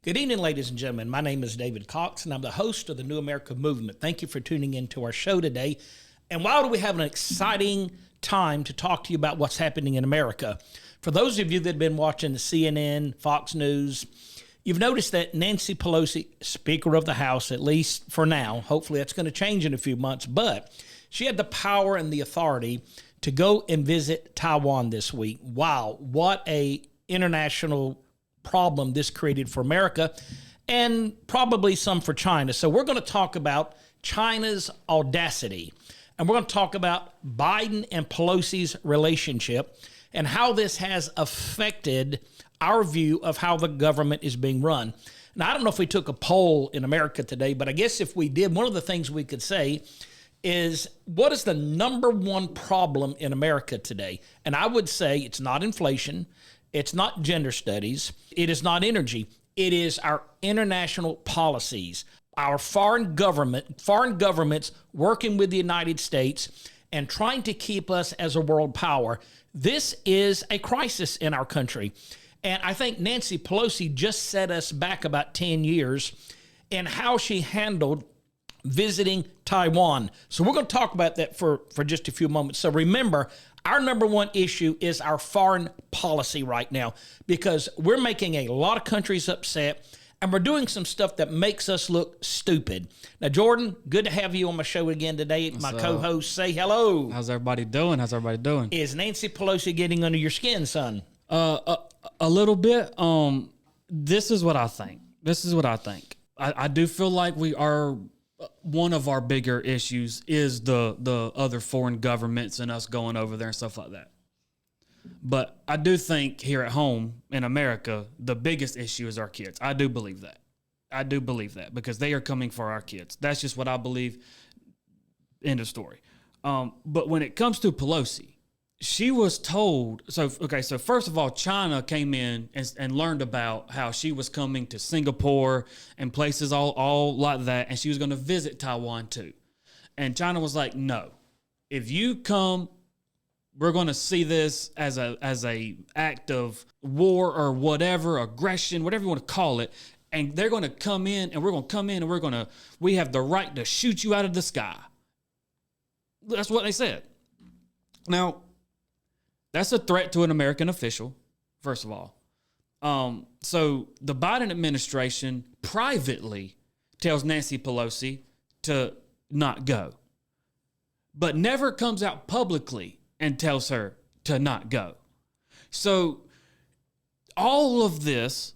Good evening, ladies and gentlemen. My name is David Cox, and I'm the host of the New America Movement. Thank you for tuning in to our show today. And while we have an exciting time to talk to you about what's happening in America, for those of you that have been watching the CNN, Fox News, you've noticed that Nancy Pelosi, Speaker of the House, at least for now, hopefully that's going to change in a few months, but she had the power and the authority to go and visit Taiwan this week. Wow, what a international problem this created for America and probably some for China. So we're going to talk about China's audacity, and we're going to talk about Biden and Pelosi's relationship and how this has affected our view of how the government is being run. Now, I don't know if we took a poll in America today, but I guess if we did, one of the things we could say is, what is the number one problem in America today? And I would say it's not inflation. It's not gender studies. It is not energy. It is our international policies, our foreign governments working with the United States and trying to keep us as a world power. This is a crisis in our country. And I think Nancy Pelosi just set us back about 10 years in how she handled visiting Taiwan. So we're going to talk about that for just a few moments. So remember, our number one issue is our foreign policy right now, because we're making a lot of countries upset and we're doing some stuff that makes us look stupid. Now, Jordan, good to have you on my show again today. My co-host, say hello. How's everybody doing? Is Nancy Pelosi getting under your skin, son? A little bit. This is what I think. I do feel like we are, one of our bigger issues is the other foreign governments and us going over there and stuff like that. But I do think here at home in America, the biggest issue is our kids. I do believe that because they are coming for our kids. That's just what I believe. End of story. But when it comes to Pelosi, she was told, so first of all, China came in and learned about how she was coming to Singapore and places all like that, and she was going to visit Taiwan too. And China was like, no, if you come, we're going to see this as a act of war or whatever, aggression, whatever you want to call it. And they're going to come in, and we're going to come in, and we have the right to shoot you out of the sky. That's what they said. Now, that's a threat to an American official, first of all. So the Biden administration privately tells Nancy Pelosi to not go, but never comes out publicly and tells her to not go. So all of this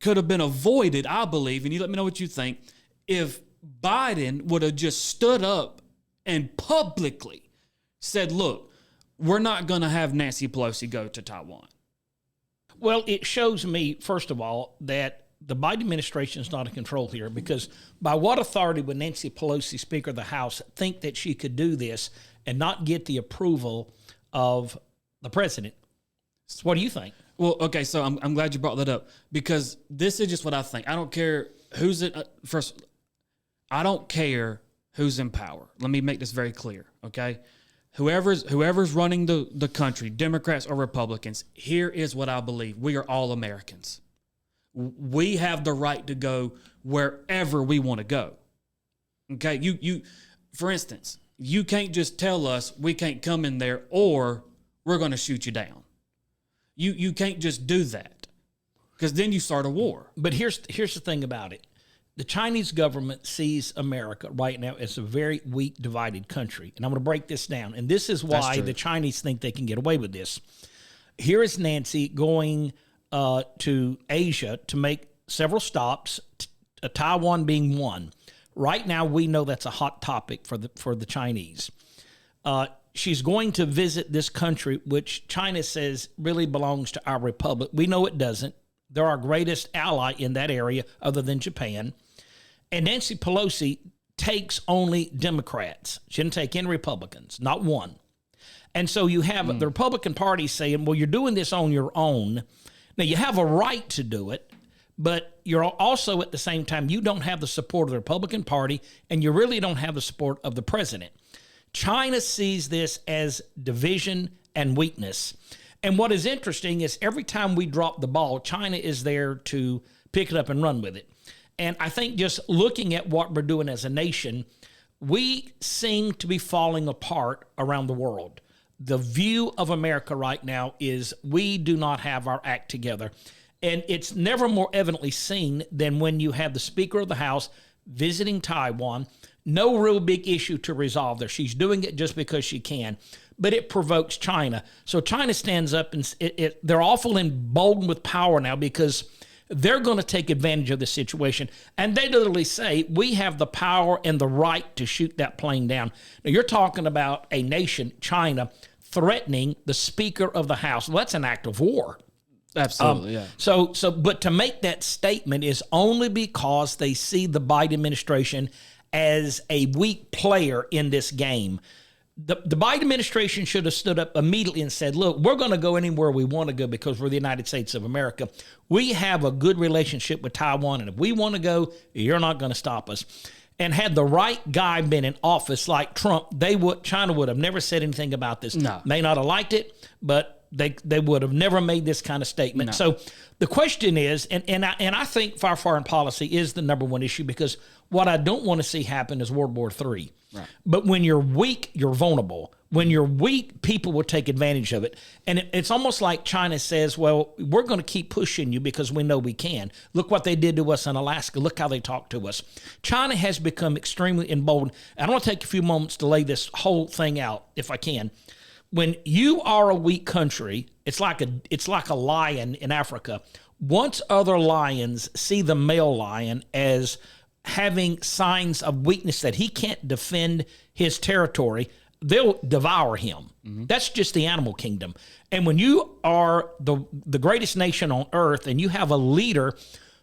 could have been avoided, I believe, and you let me know what you think, if Biden would have just stood up and publicly said, look, we're not going to have Nancy Pelosi go to Taiwan. Well, it shows me, first of all, that the Biden administration is not in control here, because by what authority would Nancy Pelosi, Speaker of the House, think that she could do this and not get the approval of the president? So what do you think? Well, okay, so I'm glad you brought that up, because this is just what I think. I don't care who's in, first, I don't care who's in power. Let me make this very clear, okay? Whoever's running the country, Democrats or Republicans, here is what I believe. We are all Americans. We have the right to go wherever we want to go. Okay? You for instance, you can't just tell us we can't come in there or we're going to shoot you down. You can't just do that, because then you start a war. But here's the thing about it. The Chinese government sees America right now as a very weak, divided country. And I'm going to break this down. And this is why the Chinese think they can get away with this. Here is Nancy going to Asia to make several stops, Taiwan being one. Right now, we know that's a hot topic for the Chinese. She's going to visit this country, which China says really belongs to our republic. We know it doesn't. They're our greatest ally in that area other than Japan. And Nancy Pelosi takes only Democrats. She didn't take any Republicans, not one. And so you have the Republican Party saying, well, you're doing this on your own. Now, you have a right to do it, but you're also at the same time, you don't have the support of the Republican Party, and you really don't have the support of the president. China sees this as division and weakness. And what is interesting is every time we drop the ball, China is there to pick it up and run with it. And I think just looking at what we're doing as a nation, we seem to be falling apart around the world. The view of America right now is we do not have our act together. And it's never more evidently seen than when you have the Speaker of the House visiting Taiwan. No real big issue to resolve there. She's doing it just because she can. But it provokes China. So China stands up and they're awful emboldened with power now because they're going to take advantage of the situation. And they literally say, we have the power and the right to shoot that plane down. Now, you're talking about a nation, China, threatening the Speaker of the House. Well, that's an act of war. Absolutely, yeah. But to make that statement is only because they see the Biden administration as a weak player in this game. The Biden administration should have stood up immediately and said, look, we're going to go anywhere we want to go because we're the United States of America. We have a good relationship with Taiwan, and if we want to go, you're not going to stop us. And had the right guy been in office like Trump, China would have never said anything about this. No. May not have liked it, but they would have never made this kind of statement. No. So the question is, and I think our foreign policy is the number one issue, because what I don't want to see happen is World War III. Right. But when you're weak, you're vulnerable. When you're weak, people will take advantage of it. And it's almost like China says, well, we're going to keep pushing you because we know we can. Look what they did to us in Alaska. Look how they talked to us. China has become extremely emboldened. I want to take a few moments to lay this whole thing out, if I can. When you are a weak country, it's like a lion in Africa. Once other lions see the male lion as having signs of weakness that he can't defend his territory, they'll devour him. Mm-hmm. That's just the animal kingdom. And when you are the greatest nation on earth and you have a leader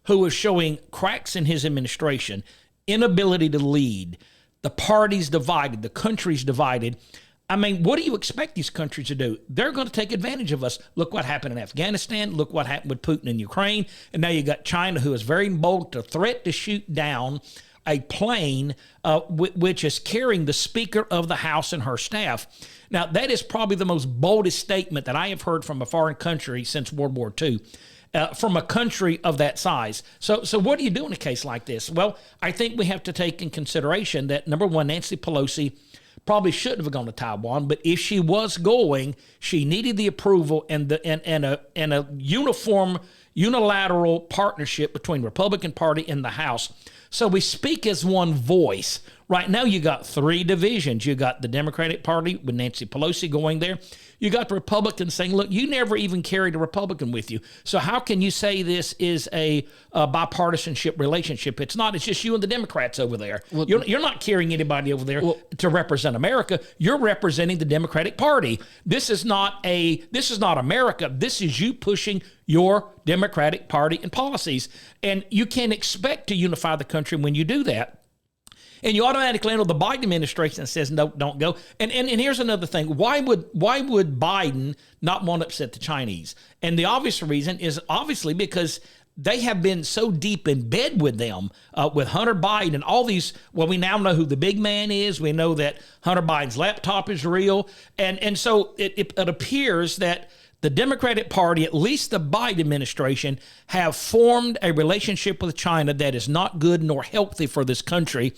who is showing cracks in his administration, inability to lead, the party's divided, the country's divided, I mean, what do you expect these countries to do? They're going to take advantage of us. Look what happened in Afghanistan. Look what happened with Putin in Ukraine. And now you got China, who is very bold to threat to shoot down a plane which is carrying the Speaker of the House and her staff. Now, that is probably the most boldest statement that I have heard from a foreign country since World War II. From a country of that size. So what do you do in a case like this? Well, I think we have to take in consideration that, number one, Nancy Pelosi probably shouldn't have gone to Taiwan, but if she was going, she needed the approval and a unilateral partnership between Republican Party and the House. So we speak as one voice. Right now, you got three divisions. You got the Democratic Party with Nancy Pelosi going there. You got the Republicans saying, look, you never even carried a Republican with you. So how can you say this is a bipartisanship relationship? It's not. It's just you and the Democrats over there. Well, you're not carrying anybody over there to represent America. You're representing the Democratic Party. This is not America. This is you pushing your Democratic Party and policies. And you can't expect to unify the country when you do that. And you automatically enter the Biden administration that says, no, don't go. And here's another thing. Why would Biden not want to upset the Chinese? And the obvious reason is obviously because they have been so deep in bed with them, with Hunter Biden and all these. Well, we now know who the big man is. We know that Hunter Biden's laptop is real. And so it appears that the Democratic Party, at least the Biden administration, have formed a relationship with China that is not good nor healthy for this country.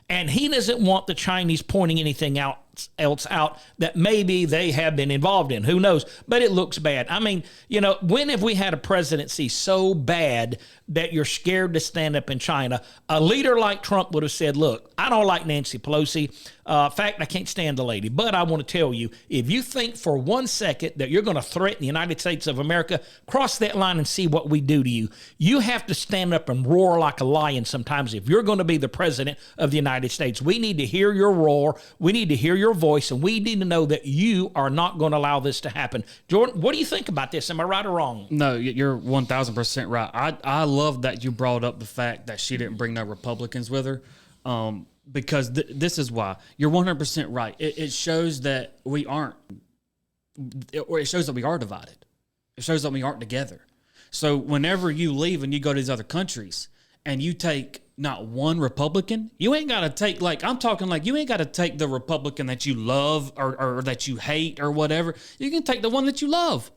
And he doesn't want the Chinese pointing anything else out that maybe they have been involved in. Who knows? But it looks bad. I mean, when have we had a presidency so bad that you're scared to stand up in China? A leader like Trump would have said, look, I don't like Nancy Pelosi. In fact, I can't stand the lady. But I want to tell you, if you think for 1 second that you're going to threaten the United States of America, cross that line and see what we do to you. You have to stand up and roar like a lion sometimes if you're going to be the president of the United States. We need to hear your roar. We need to hear your voice, and we need to know that you are not going to allow this to happen. Jordan, what do you think about this? Am I right or wrong? No, you're 1,000% right. I love that you brought up the fact that she didn't bring no Republicans with her, because this is why. You're 100% right. It shows that we aren't, or it shows that we are divided. It shows that we aren't together. So whenever you leave and you go to these other countries and you take not one Republican, you ain't got to take, I'm talking you ain't got to take the Republican that you love or that you hate or whatever. You can take the one that you love.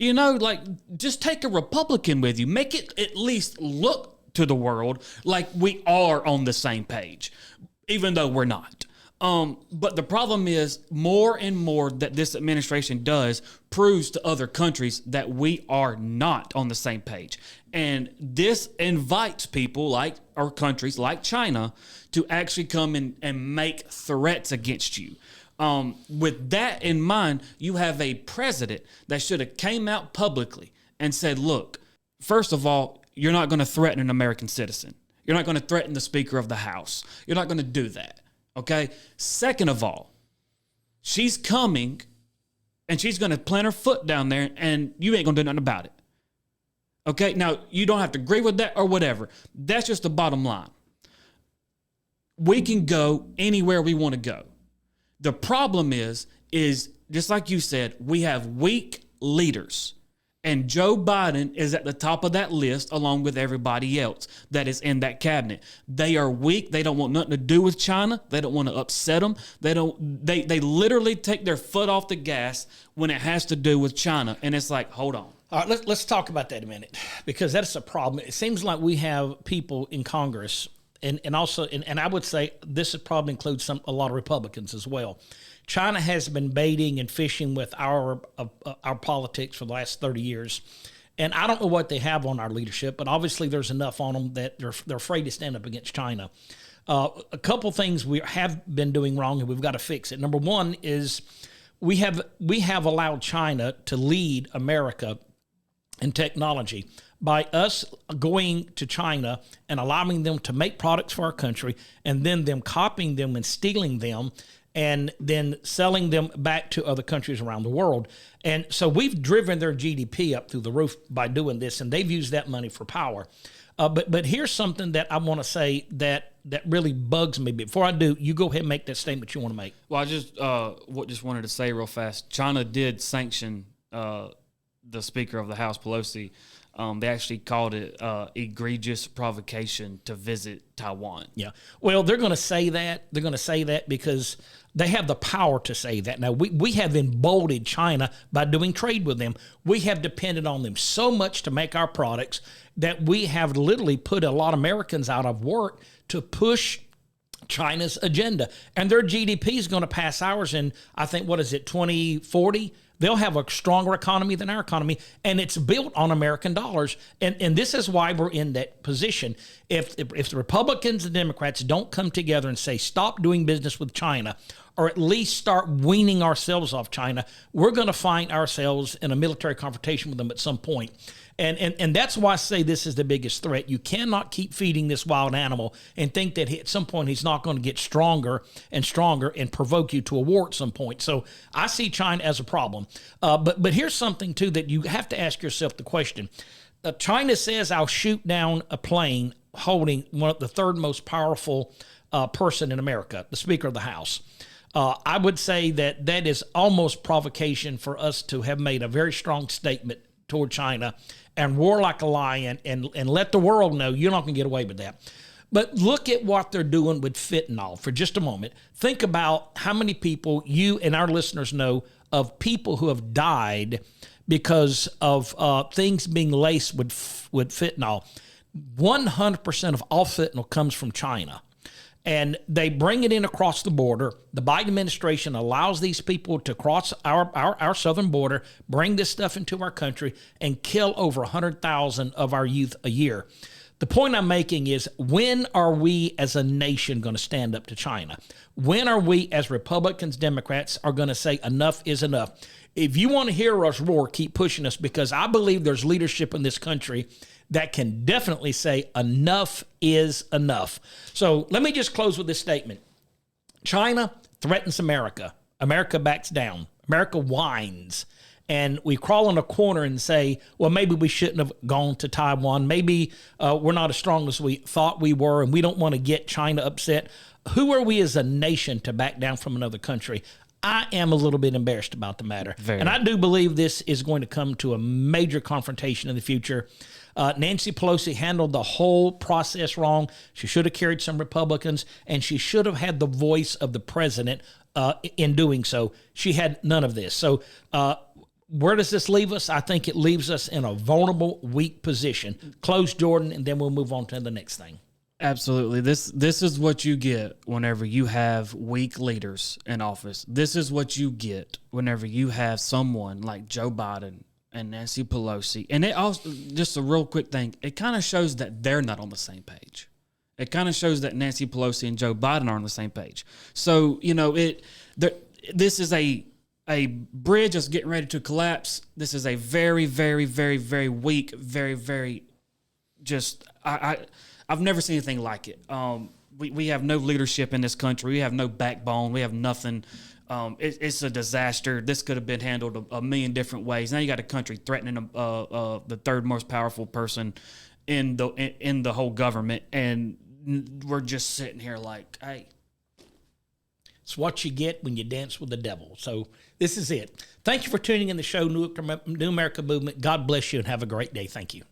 You know, like just take a Republican with you. Make it at least look to the world like we are on the same page, even though we're not. But the problem is more and more that this administration does proves to other countries that we are not on the same page. And this invites people like, or countries like China to actually come in and make threats against you. With that in mind, you have a president that should have came out publicly and said, look, first of all, you're not going to threaten an American citizen. You're not going to threaten the Speaker of the House. You're not going to do that. Okay. Second of all, she's coming and she's going to plant her foot down there and you ain't going to do nothing about it. Okay. Now, you don't have to agree with that or whatever. That's just the bottom line. We can go anywhere we want to go. The problem is just like you said, we have weak leaders. And Joe Biden is at the top of that list along with everybody else that is in that cabinet. They are weak. They don't want nothing to do with China. They don't want to upset them. They literally take their foot off the gas when it has to do with China. And it's like, hold on. All right, let's talk about that a minute, because that's a problem. It seems like we have people in Congress and also I would say this would probably include a lot of Republicans as well. China has been baiting and fishing with our politics for the last 30 years. And I don't know what they have on our leadership, but obviously there's enough on them that they're afraid to stand up against China. A couple things we have been doing wrong and we've got to fix it. Number one is we have allowed China to lead America in technology by us going to China and allowing them to make products for our country and then them copying them and stealing them and then selling them back to other countries around the world. And so we've driven their GDP up through the roof by doing this, and they've used that money for power. But here's something that I want to say that really bugs me. Before I do, you go ahead and make that statement you want to make. Well, I just wanted to say real fast, China did sanction the Speaker of the House, Pelosi. They actually called it egregious provocation to visit Taiwan. Yeah. Well, they're going to say that. They're going to say that because they have the power to say that. Now, we have emboldened China by doing trade with them. We have depended on them so much to make our products that we have literally put a lot of Americans out of work to push China's agenda. And their GDP is going to pass ours in, I think, 2040? They'll have a stronger economy than our economy, and it's built on American dollars. And this is why we're in that position. If the Republicans and Democrats don't come together and say, stop doing business with China, or at least start weaning ourselves off China, we're going to find ourselves in a military confrontation with them at some point. And that's why I say this is the biggest threat. You cannot keep feeding this wild animal and think that at some point he's not going to get stronger and stronger and provoke you to a war at some point. So I see China as a problem. But here's something, too, that you have to ask yourself the question. China says, I'll shoot down a plane holding the third most powerful person in America, the Speaker of the House. I would say that is almost provocation for us to have made a very strong statement toward China and roar like a lion and let the world know you're not going to get away with that. But look at what they're doing with fentanyl for just a moment. Think about how many people you and our listeners know of people who have died because of things being laced with fentanyl. 100% of all fentanyl comes from China. And they bring it in across the border. The Biden administration allows these people to cross our southern border, bring this stuff into our country, and kill over 100,000 of our youth a year. The point I'm making is, when are we as a nation going to stand up to China? When are we as Republicans, Democrats are going to say enough is enough? If you want to hear us roar, keep pushing us, because I believe there's leadership in this country that can definitely say enough is enough. So let me just close with this statement. China threatens America. America backs down. America whines. And we crawl in a corner and say, well, maybe we shouldn't have gone to Taiwan. Maybe we're not as strong as we thought we were, and we don't want to get China upset. Who are we as a nation to back down from another country? I am a little bit embarrassed about the matter. And I do believe this is going to come to a major confrontation in the future. Nancy Pelosi handled the whole process wrong. She should have carried some Republicans, and she should have had the voice of the president in doing so. She had none of this. So where does this leave us? I think it leaves us in a vulnerable, weak position. Close Jordan, and then we'll move on to the next thing. Absolutely. This is what you get whenever you have weak leaders in office. This is what you get whenever you have someone like Joe Biden and Nancy Pelosi. And it also, just a real quick thing, it kind of shows that they're not on the same page. It kind of shows that Nancy Pelosi and Joe Biden are on the same page. So, this is a bridge that's getting ready to collapse. This is a very, very, very, very weak, very, very just I've never seen anything like it. We have no leadership in this country. We have no backbone. We have nothing. It's a disaster. This could have been handled a million different ways. Now you got a country threatening the third most powerful person in the whole government, and we're just sitting here like, hey. It's what you get when you dance with the devil. So this is it. Thank you for tuning in the show, New America Movement. God bless you and have a great day. Thank you.